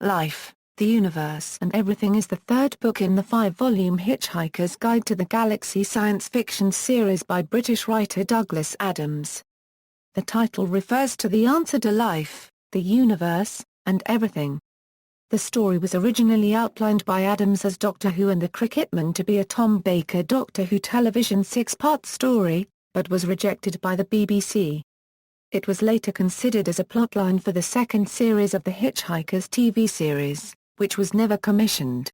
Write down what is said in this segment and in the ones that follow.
Life, the Universe and Everything is the third book in the 5-volume Hitchhiker's Guide to the Galaxy science fiction series by British writer Douglas Adams. The title refers to the answer to life, the universe, and everything. The story was originally outlined by Adams as Doctor Who and the Krikkitmen to be a Tom Baker Doctor Who television 6-part story, but was rejected by the BBC. It was later considered as a plotline for the second series of the Hitchhiker's TV series, which was never commissioned.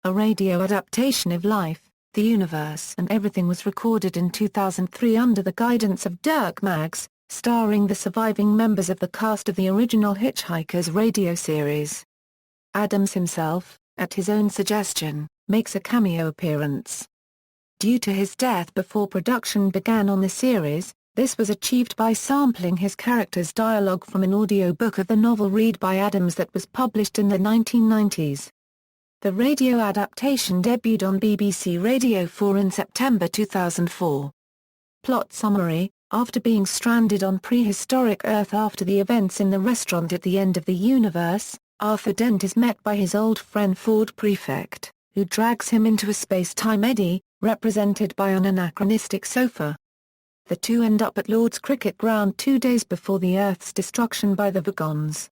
A radio adaptation of Life, the Universe and Everything was recorded in 2003 under the guidance of Dirk Maggs, starring the surviving members of the cast of the original Hitchhiker's radio series. Adams himself, at his own suggestion, makes a cameo appearance. Due to his death before production began on the series, this was achieved by sampling his character's dialogue from an audiobook of the novel read by Adams that was published in the 1990s. The radio adaptation debuted on BBC Radio 4 in September 2004. Plot summary: after being stranded on prehistoric Earth after the events in the restaurant at the end of the universe, Arthur Dent is met by his old friend Ford Prefect, who drags him into a space-time eddy, represented by an anachronistic sofa. The two end up at Lord's Cricket Ground 2 days before the Earth's destruction by the Vogons.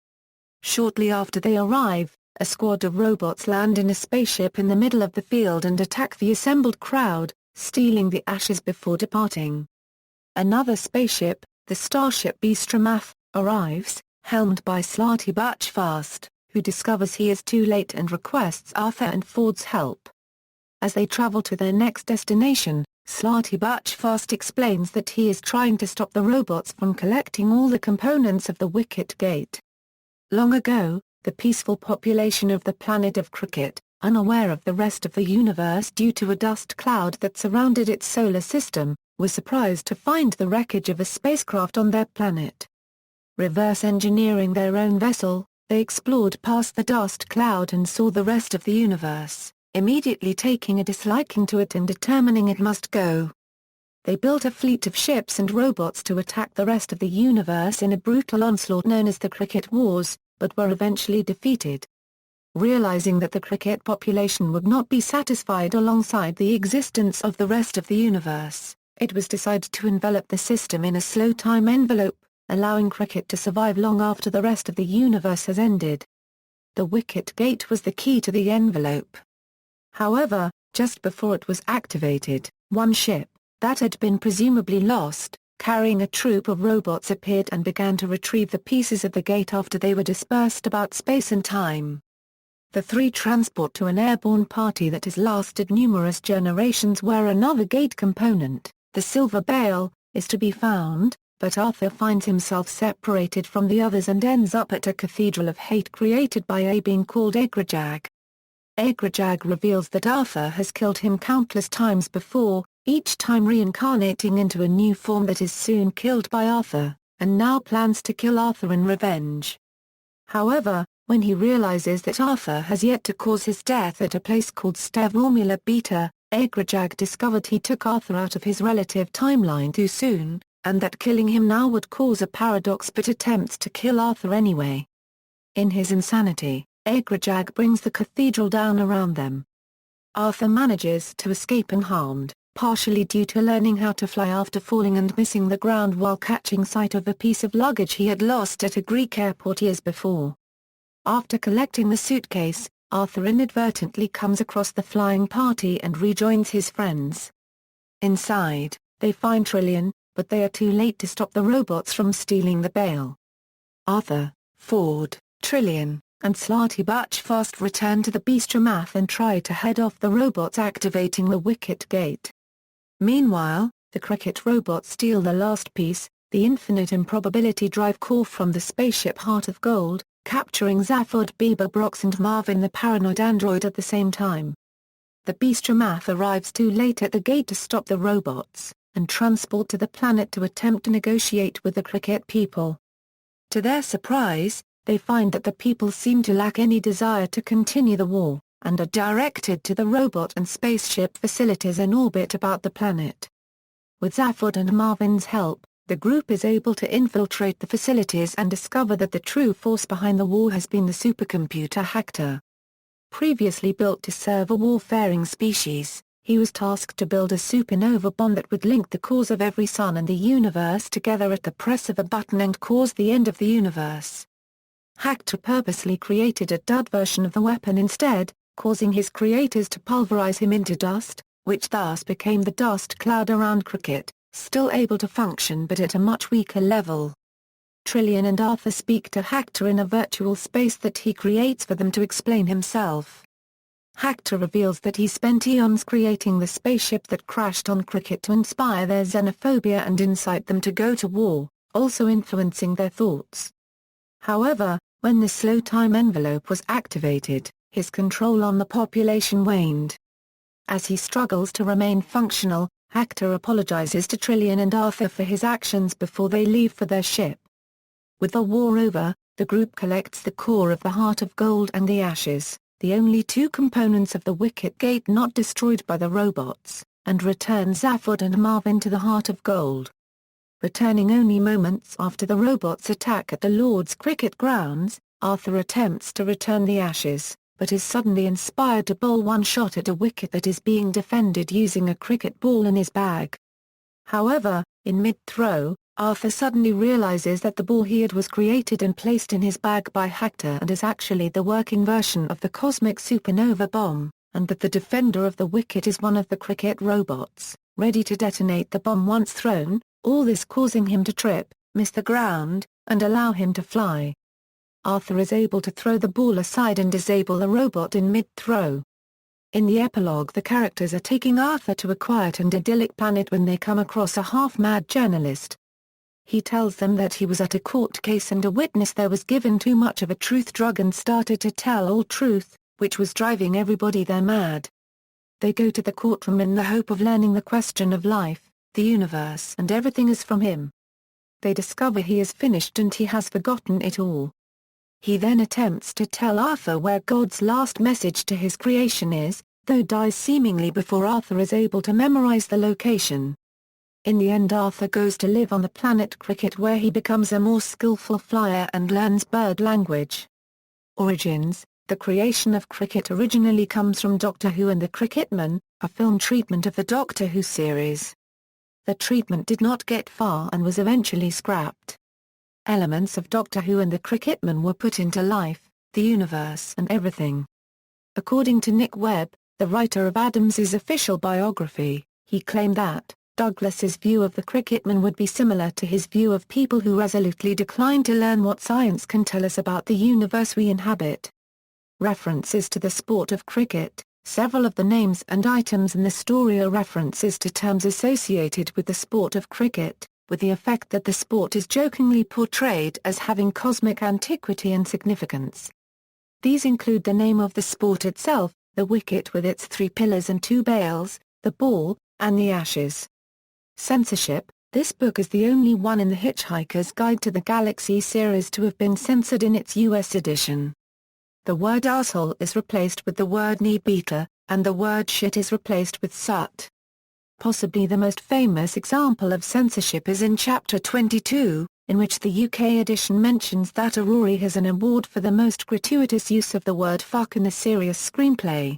Shortly after they arrive, a squad of robots land in a spaceship in the middle of the field and attack the assembled crowd, stealing the ashes before departing. Another spaceship, the starship Beastramath, arrives, helmed by Slatty Butchfast, who discovers he is too late and requests Arthur and Ford's help. As they travel to their next destination, Slatty Butchfast explains that he is trying to stop the robots from collecting all the components of the Wicket Gate. Long ago, the peaceful population of the planet of Krikkit, unaware of the rest of the universe due to a dust cloud that surrounded its solar system, was surprised to find the wreckage of a spacecraft on their planet. Reverse engineering their own vessel, they explored past the dust cloud and saw the rest of the universe, immediately taking a disliking to it and determining it must go. They built a fleet of ships and robots to attack the rest of the universe in a brutal onslaught known as the Krikkit Wars, but were eventually defeated. Realizing that the Krikkit population would not be satisfied alongside the existence of the rest of the universe, it was decided to envelop the system in a slow time envelope, allowing Krikkit to survive long after the rest of the universe has ended. The Wicket Gate was the key to the envelope. However, just before it was activated, one ship, that had been presumably lost, carrying a troop of robots appeared and began to retrieve the pieces of the gate after they were dispersed about space and time. The three transport to an airborne party that has lasted numerous generations where another gate component, the Silver Bale, is to be found, but Arthur finds himself separated from the others and ends up at a cathedral of hate created by a being called Egrajag. Egrajag reveals that Arthur has killed him countless times before, each time reincarnating into a new form that is soon killed by Arthur, and now plans to kill Arthur in revenge. However, when he realizes that Arthur has yet to cause his death at a place called Stevomula Beta, Egrajag discovered he took Arthur out of his relative timeline too soon, and that killing him now would cause a paradox but attempts to kill Arthur anyway. In his insanity, Egrajag brings the cathedral down around them. Arthur manages to escape unharmed, partially due to learning how to fly after falling and missing the ground while catching sight of a piece of luggage he had lost at a Greek airport years before. After collecting the suitcase, Arthur inadvertently comes across the flying party and rejoins his friends. Inside, they find Trillian, but they are too late to stop the robots from stealing the bale. Arthur, Ford, Trillian, and Slatty Butchfast return to the Beastramath and try to head off the robots activating the Wicket Gate. Meanwhile, the Krikkit robots steal the last piece, the Infinite Improbability Drive core from the spaceship Heart of Gold, capturing Zaphod Beaverbrox and Marvin the paranoid android at the same time. The Beastramath arrives too late at the gate to stop the robots, and transport to the planet to attempt to negotiate with the Krikkit people. To their surprise, they find that the people seem to lack any desire to continue the war, and are directed to the robot and spaceship facilities in orbit about the planet. With Zaphod and Marvin's help, the group is able to infiltrate the facilities and discover that the true force behind the war has been the supercomputer Hector. Previously built to serve a warfaring species, he was tasked to build a supernova bomb that would link the cores of every sun and the universe together at the press of a button and cause the end of the universe. Hector purposely created a dud version of the weapon instead, causing his creators to pulverize him into dust, which thus became the dust cloud around Krikkit, still able to function but at a much weaker level. Trillian and Arthur speak to Hector in a virtual space that he creates for them to explain himself. Hector reveals that he spent eons creating the spaceship that crashed on Krikkit to inspire their xenophobia and incite them to go to war, also influencing their thoughts. However, when the slow time envelope was activated, his control on the population waned. As he struggles to remain functional, Hector apologizes to Trillian and Arthur for his actions before they leave for their ship. With the war over, the group collects the core of the Heart of Gold and the Ashes, the only two components of the Wicket Gate not destroyed by the robots, and returns Zaphod and Marvin to the Heart of Gold. Returning only moments after the robots' attack at the Lord's Cricket grounds, Arthur attempts to return the Ashes, but is suddenly inspired to bowl one shot at a wicket that is being defended using a cricket ball in his bag. However, in mid-throw, Arthur suddenly realizes that the ball he had was created and placed in his bag by Hector and is actually the working version of the cosmic supernova bomb, and that the defender of the wicket is one of the cricket robots, ready to detonate the bomb once thrown, all this causing him to trip, miss the ground, and allow him to fly. Arthur is able to throw the ball aside and disable the robot in mid-throw. In the epilogue, the characters are taking Arthur to a quiet and idyllic planet when they come across a half-mad journalist. He tells them that he was at a court case and a witness there was given too much of a truth drug and started to tell all truth, which was driving everybody there mad. They go to the courtroom in the hope of learning the question of life, the universe and everything is from him. They discover he is finished and he has forgotten it all. He then attempts to tell Arthur where God's last message to his creation is, though dies seemingly before Arthur is able to memorize the location. In the end, Arthur goes to live on the planet Krikkit where he becomes a more skillful flyer and learns bird language. Origins: the creation of Krikkit originally comes from Doctor Who and the Krikkitmen, a film treatment of the Doctor Who series. The treatment did not get far and was eventually scrapped. Elements of Doctor Who and the Krikkitmen were put into Life, the Universe and Everything. According to Nick Webb, the writer of Adams's official biography, he claimed that Douglas's view of the Krikkitmen would be similar to his view of people who resolutely decline to learn what science can tell us about the universe we inhabit. References to the sport of cricket: several of the names and items in the story are references to terms associated with the sport of cricket, with the effect that the sport is jokingly portrayed as having cosmic antiquity and significance. These include the name of the sport itself, the wicket with its 3 pillars and 2 bails, the ball, and the ashes. Censorship: this book is the only one in the Hitchhiker's Guide to the Galaxy series to have been censored in its US edition. The word arsehole is replaced with the word knee-beater, and the word shit is replaced with sut. Possibly the most famous example of censorship is in Chapter 22, in which the UK edition mentions that Rory has an award for the most gratuitous use of the word fuck in a serious screenplay.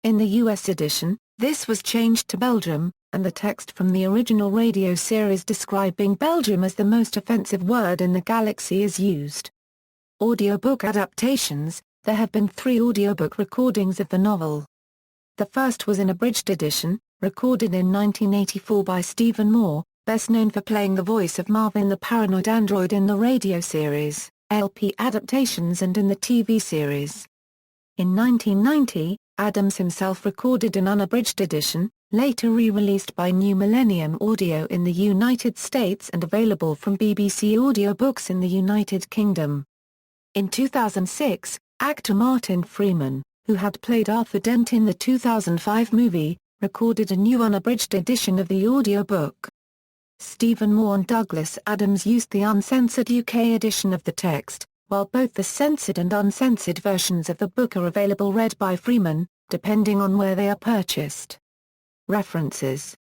In the US edition, this was changed to Belgium, and the text from the original radio series describing Belgium as the most offensive word in the galaxy is used. Audiobook adaptations: there have been 3 audiobook recordings of the novel. The first was an abridged edition, recorded in 1984 by Stephen Moore, best known for playing the voice of Marvin the Paranoid Android in the radio series, LP Adaptations and in the TV series. In 1990, Adams himself recorded an unabridged edition, later re-released by New Millennium Audio in the United States and available from BBC Audiobooks in the United Kingdom. In 2006, actor Martin Freeman, who had played Arthur Dent in the 2005 movie, recorded a new unabridged edition of the audiobook. Stephen Moore and Douglas Adams used the uncensored UK edition of the text, while both the censored and uncensored versions of the book are available read by Freeman, depending on where they are purchased. References: